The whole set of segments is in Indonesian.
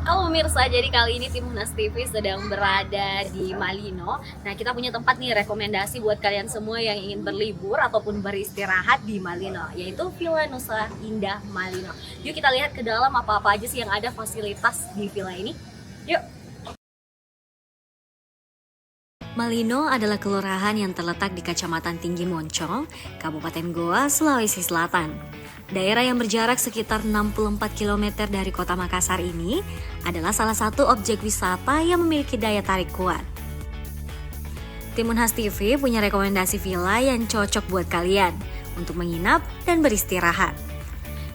Halo pemirsa, jadi kali ini tim Hunas TV sedang berada di Malino. Nah, kita punya tempat nih rekomendasi buat kalian semua yang ingin berlibur ataupun beristirahat di Malino, yaitu Villa Nusa Indah Malino. Yuk kita lihat ke dalam apa-apa aja sih yang ada fasilitas di villa ini. Yuk. Malino adalah kelurahan yang terletak di Kecamatan Tinggi Moncong, Kabupaten Goa, Sulawesi Selatan. Daerah yang berjarak sekitar 64 km dari kota Makassar ini adalah salah satu objek wisata yang memiliki daya tarik kuat. Tim Unhas TV punya rekomendasi villa yang cocok buat kalian untuk menginap dan beristirahat.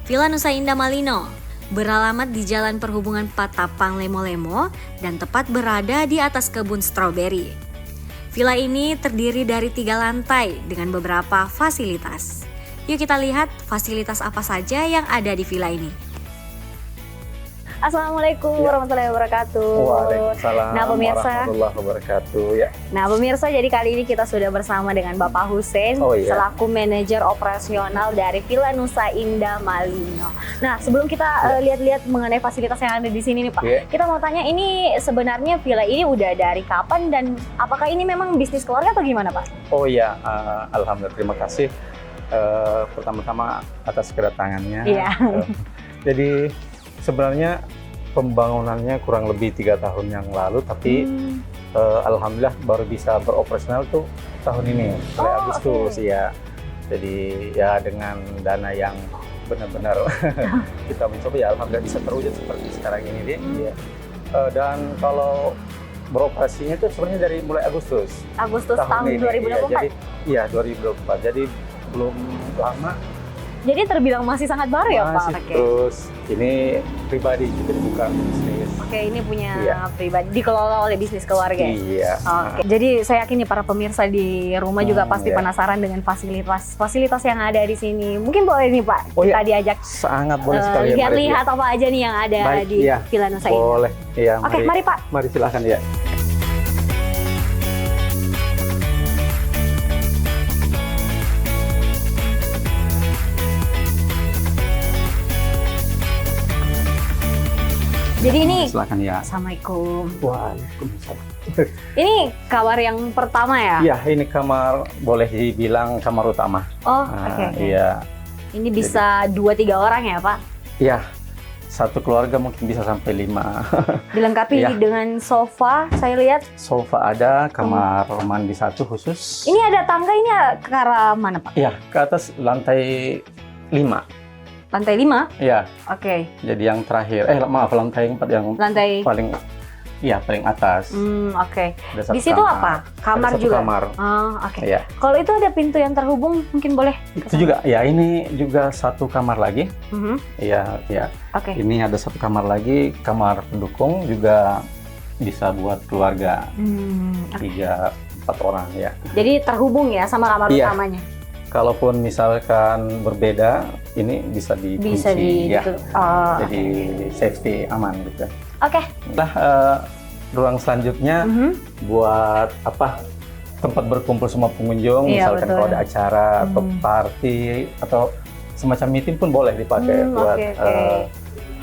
Villa Nusa Indah Malino beralamat di Jalan Perhubungan Patapang Lemo-Lemo dan tepat berada di atas kebun stroberi. Villa ini terdiri dari 3 lantai dengan beberapa fasilitas. Yuk kita lihat fasilitas apa saja yang ada di villa ini. Assalamualaikum warahmatullahi wabarakatuh. Waalaikumsalam warahmatullahi wabarakatuh. Nah pemirsa, jadi kali ini kita sudah bersama dengan Bapak Hussein selaku manajer operasional dari Villa Nusa Indah Malino. Nah sebelum kita lihat-lihat mengenai fasilitas yang ada di sini nih Pak, kita mau tanya ini sebenarnya villa ini udah dari kapan dan apakah ini memang bisnis keluarga atau gimana Pak? Oh iya, alhamdulillah, terima kasih. Pertama-tama atas kedatangannya. Jadi sebenarnya pembangunannya kurang lebih 3 tahun yang lalu, tapi alhamdulillah baru bisa beroperasional tuh tahun ini, mulai Agustus ya. Jadi ya dengan dana yang benar-benar kita mencoba, ya alhamdulillah bisa terwujud seperti sekarang ini dia. Dan kalau beroperasinya itu sebenarnya dari mulai Agustus tahun 2024. Jadi iya 2024. Jadi belum lama. Jadi terbilang masih sangat baru ya Pak? Terus ini pribadi juga, bukan bisnis. Oke, ini punya pribadi, dikelola oleh bisnis keluarga. Iya. Oke. Jadi saya yakin nih para pemirsa di rumah juga pasti penasaran dengan fasilitas yang ada di sini. Mungkin boleh nih Pak, kita diajak sangat boleh sekali. Lihat apa aja nih yang ada di Villa Nusa Indah. Boleh. Iya, Oke, mari Pak. Mari silakan ya. Jadi ini, silakan ya. Assalamualaikum. Waalaikumsalam. Ini kamar yang pertama ya? Iya, ini kamar, boleh dibilang kamar utama. Oh, oke. Iya. Ini bisa 2-3 orang ya Pak? Iya, satu keluarga mungkin bisa sampai 5. Dilengkapi dengan sofa, saya lihat. Sofa ada, kamar mandi satu khusus. Ini ada tangga, ini ke arah mana Pak? Iya, ke atas lantai 5. Lantai 5? Iya. Oke. Jadi yang terakhir, lantai 4 yang paling atas. Oke. Di situ apa? Kamar juga? Kamar. Oh, oke. Iya. Kalau itu ada pintu yang terhubung, mungkin boleh? Itu juga, ya ini juga satu kamar lagi. Iya, iya. Oke. Ini ada satu kamar lagi, kamar pendukung juga bisa buat keluarga. 3-4 orang ya. Jadi terhubung ya sama kamar utamanya? Kalaupun misalkan berbeda, ini bisa dikunci jadi safety, aman gitu. Oke. Nah, ruang selanjutnya buat tempat berkumpul semua pengunjung, misalkan kalau ada acara atau party atau semacam meeting pun boleh dipakai buat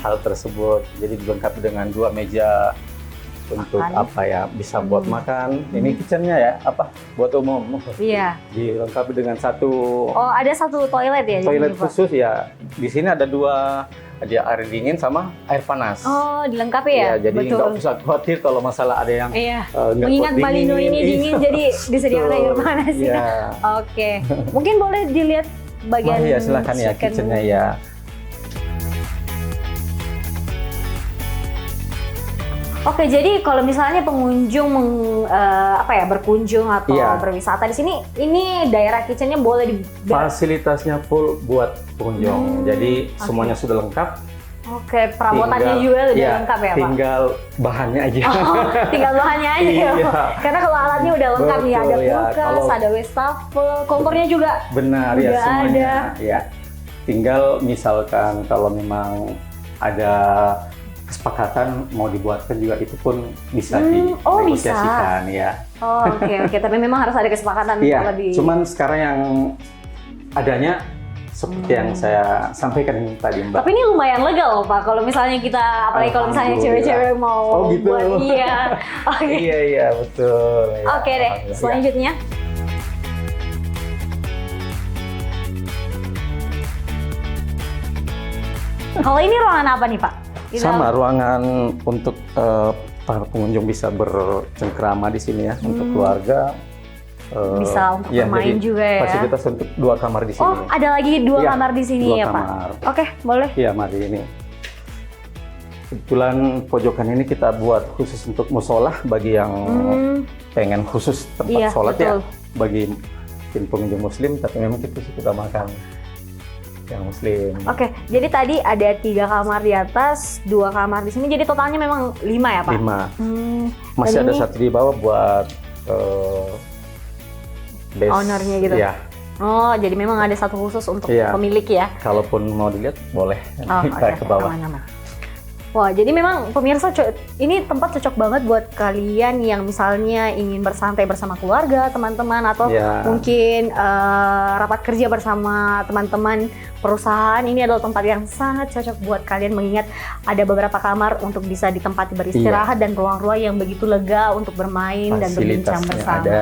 hal tersebut. Jadi dilengkapi dengan 2 meja untuk bisa buat makan. Ini kitchennya ya, buat umum. Iya. Dilengkapi dengan satu. Oh, ada satu toilet ya? Toilet khusus ya. Di sini ada 2, ada air dingin sama air panas. Oh, dilengkapi ya? Iya, jadi nggak usah khawatir kalau masalah ada yang mengingat Malino ini dingin, jadi disediakan air panas ya. Oke. Mungkin boleh dilihat bagian silakan ya, kitchennya ya. Oke, jadi kalau misalnya pengunjung berkunjung atau berwisata di sini, ini daerah kitchennya boleh fasilitasnya full buat pengunjung. Jadi semuanya sudah lengkap. Oke, perabotannya juga udah lengkap ya Pak? Tinggal bahannya aja. Tinggal bahannya aja ya Pak? Karena kalau alatnya udah lengkap nih, ada kulkas, ada wastafel, kompornya juga benar ya, semuanya ada. Tinggal misalkan kalau memang ada kesepakatan mau dibuatkan juga, itu pun bisa dinegosiasikan ya. Oke, tapi memang harus ada kesepakatan. Iya, cuman sekarang yang adanya seperti yang saya sampaikan tadi, Mbak. Tapi ini lumayan lega loh Pak, kalau misalnya kita, apalagi kalau misalnya cewek-cewek mau gitu. buat, iya. Iya, betul. Ya, Oke deh, selanjutnya. Kalau ini ruangan apa nih Pak? Sama, ruangan untuk para pengunjung bisa bercengkrama di sini ya, untuk keluarga. Bisa untuk bermain juga ya. Fasilitas untuk 2 kamar di sini. Oh, ada lagi 2 kamar di sini 2 ya Pak? kamar. Oke, boleh. Iya, mari ini. Kebetulan pojokan ini kita buat khusus untuk musola bagi yang pengen khusus tempat sholat ya, bagi tim pengunjung muslim, tapi memang kita suka makan yang muslim. Oke, jadi tadi ada 3 kamar di atas, 2 kamar di sini, jadi totalnya memang 5 ya Pak? 5. Masih ada 1 di bawah buat ownernya gitu? Iya. Oh, jadi memang ada 1 khusus untuk pemilik ya? Kalaupun mau dilihat, boleh kita ke bawah. Aman-aman. Wah, jadi memang pemirsa, ini tempat cocok banget buat kalian yang misalnya ingin bersantai bersama keluarga, teman-teman, atau mungkin rapat kerja bersama teman-teman perusahaan. Ini adalah tempat yang sangat cocok buat kalian, mengingat ada beberapa kamar untuk bisa ditempati beristirahat dan ruang-ruang yang begitu lega untuk bermain dan berbincang bersama. Ada,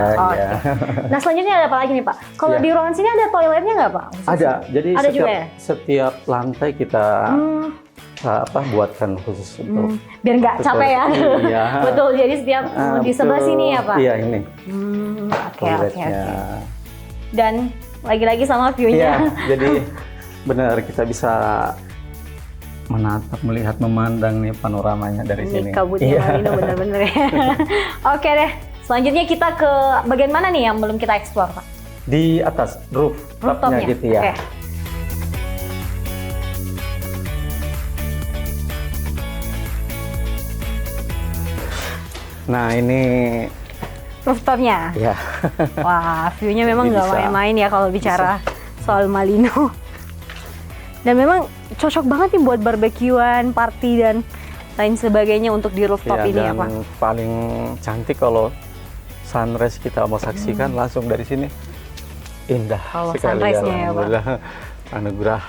Nah, selanjutnya ada apa lagi nih Pak? Kalau di ruangan sini ada toiletnya nggak Pak? Ada, jadi ada setiap lantai kita buatkan khusus untuk biar nggak capek ya. Iya. Betul, jadi setiap di sebelah sini ya Pak? Iya, ini. Oke. Dan lagi-lagi sama view-nya. Iya, jadi benar kita bisa menatap, melihat, memandang nih panoramanya dari sini. Ini kabutnya Malino bener-bener ya. Oke deh, selanjutnya kita ke bagian mana nih yang belum kita explore Pak? Di atas, rooftopnya gitu ya. Nah, ini rooftopnya. Ya. Wah, view-nya memang nggak main-main ya kalau bicara soal Malino. Dan memang cocok banget nih buat barbekyuan, party dan lain sebagainya untuk di rooftop ini ya Pak. Dan paling cantik kalau sunrise kita mau saksikan langsung dari sini. Indah sekali sunrise-nya ya Pak. Anugerah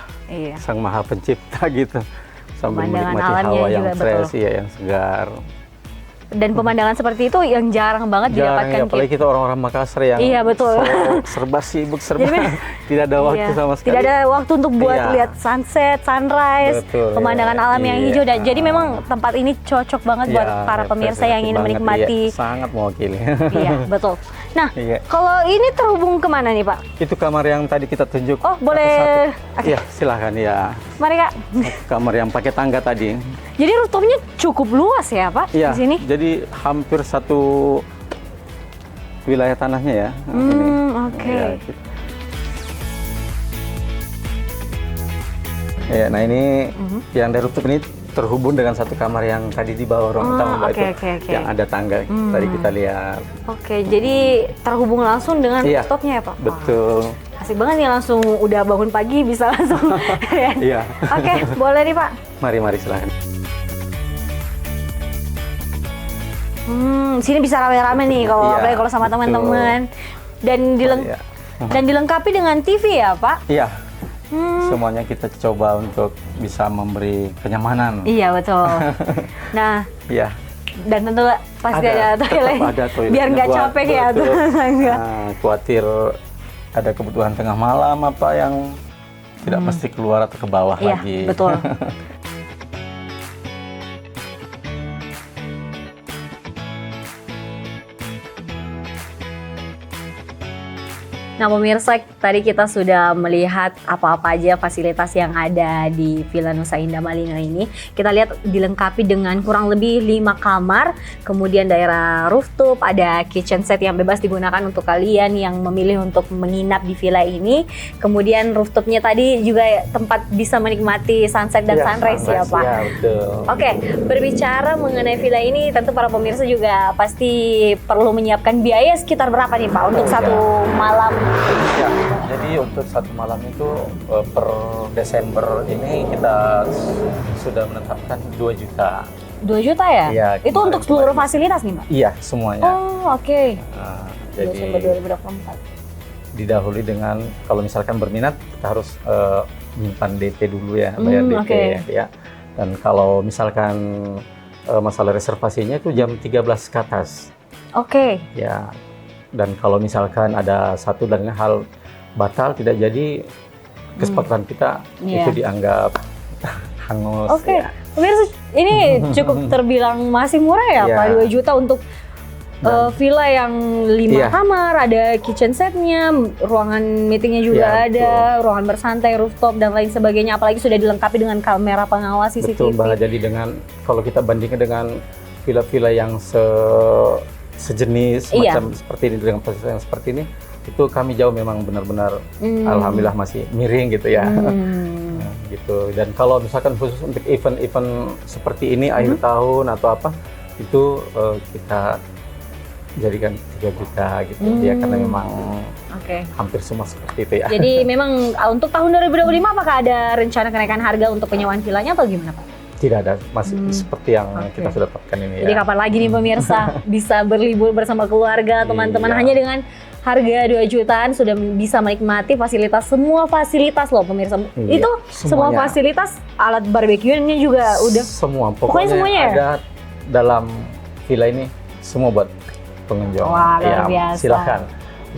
Sang Maha Pencipta gitu. Sambil menikmati hawa yang fresh, yang segar. Dan pemandangan seperti itu yang jarang banget didapatkan. Apalagi kita orang-orang Makassar yang serba sibuk, tidak ada waktu sama sekali. Tidak ada waktu untuk buat lihat sunset, sunrise, pemandangan alam yang hijau. Dan jadi memang tempat ini cocok banget buat para pemirsa yang ingin menikmati. Sangat mewakili. Iya, betul. Nah, kalau ini terhubung kemana nih Pak? Itu kamar yang tadi kita tunjuk. Oh, boleh. Iya, silahkan ya. Mari Kak. Kamar yang pakai tangga tadi. Jadi rooftopnya cukup luas ya Pak di sini? Jadi hampir satu wilayah tanahnya ya. Oke. Ya, nah ini yang dari rooftop ini terhubung dengan satu kamar yang tadi di bawah ruang utama yang ada tangga tadi kita lihat. Oke, jadi terhubung langsung dengan rooftopnya ya Pak? Betul. Asik banget nih, langsung udah bangun pagi bisa langsung. Iya. Oke, boleh nih Pak. Mari silahkan. Sini bisa rame-rame nih kalau sama teman-teman. Dan dilengkapi dengan TV ya Pak? Iya. Semuanya kita coba untuk bisa memberi kenyamanan. Iya, betul. Nah, dan tentu pasti ada toilet. Biar nggak capek ya. Khawatir ada kebutuhan tengah malam apa yang tidak mesti keluar atau ke bawah lagi. Iya, betul. Nah pemirsa, tadi kita sudah melihat apa-apa aja fasilitas yang ada di Villa Nusa Indah Malino ini. Kita lihat dilengkapi dengan kurang lebih 5 kamar, kemudian daerah rooftop, ada kitchen set yang bebas digunakan untuk kalian yang memilih untuk menginap di villa ini. Kemudian rooftopnya tadi juga tempat bisa menikmati sunset dan sunrise ya Pak? Iya, betul. Oke, berbicara mengenai villa ini, tentu para pemirsa juga pasti perlu menyiapkan biaya sekitar berapa nih Pak untuk satu malam? Ya, jadi untuk satu malam itu per Desember ini kita sudah menetapkan 2 juta. 2 juta ya? Iya. Itu untuk seluruh fasilitas nih Pak? Iya, semuanya. Oh, oke. Jadi Desember 2024. didahului dengan kalau misalkan berminat kita harus menyimpan DP dulu ya, bayar DP ya. Dan kalau misalkan masalah reservasinya itu jam 13 ke atas. Ya. Dan kalau misalkan ada satu dan hal batal tidak jadi, kesepakatan kita itu dianggap hangus. Ya. Pemirsa, ini cukup terbilang masih murah ya, Pak, 2 juta untuk villa yang 5 kamar, ada kitchen setnya, ruangan meetingnya juga ada, ruangan bersantai, rooftop dan lain sebagainya. Apalagi sudah dilengkapi dengan kamera pengawas CCTV. Betul, Mbak. Jadi kalau kita bandingkan dengan villa-villa yang sejenis macam seperti ini dengan fasilitas yang seperti ini, itu kami jauh memang benar-benar alhamdulillah masih miring gitu ya. Gitu. Dan kalau misalkan khusus untuk event-event seperti ini akhir tahun atau apa, itu kita jadikan 3 juta gitu ya, karena memang hampir semua seperti itu ya. Jadi memang untuk tahun 2025 apakah ada rencana kenaikan harga untuk penyewaan villanya atau gimana, Pak? Tidak ada, masih seperti yang kita sudah tetapkan ini. Jadi kapan lagi nih pemirsa bisa berlibur bersama keluarga, teman-teman, hanya dengan harga 2 jutaan sudah bisa menikmati semua fasilitas loh pemirsa. Itu semua fasilitas, alat barbeque-nya juga udah pokoknya semuanya ada dalam villa ini, semua buat pengunjung. Wah, luar biasa. Silakan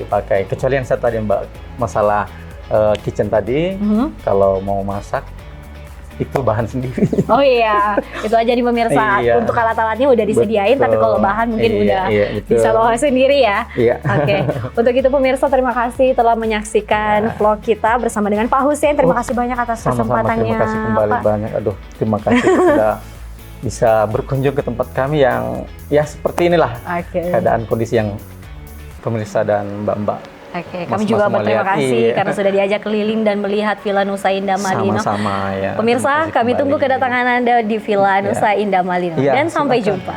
dipakai. Kecuali yang saya tadi Mbak, masalah kitchen tadi, kalau mau masak itu bahan sendiri. Oh iya, itu aja nih pemirsa. Untuk alat-alatnya udah disediain, tapi kalau bahan mungkin udah bisa bawa sendiri ya. Untuk itu pemirsa, terima kasih telah menyaksikan vlog kita bersama dengan Pak Hussein. Terima kasih banyak atas kesempatannya. Terima kasih kembali banyak. Terima kasih sudah bisa berkunjung ke tempat kami yang ya seperti inilah keadaan kondisi yang pemirsa dan mbak-mbak. Kami juga berterima kasih karena sudah diajak keliling dan melihat Villa Nusa Indah Malino. Sama-sama ya. Pemirsa, kami tunggu kedatangan Anda di Villa Nusa Indah Malino. Dan sampai jumpa.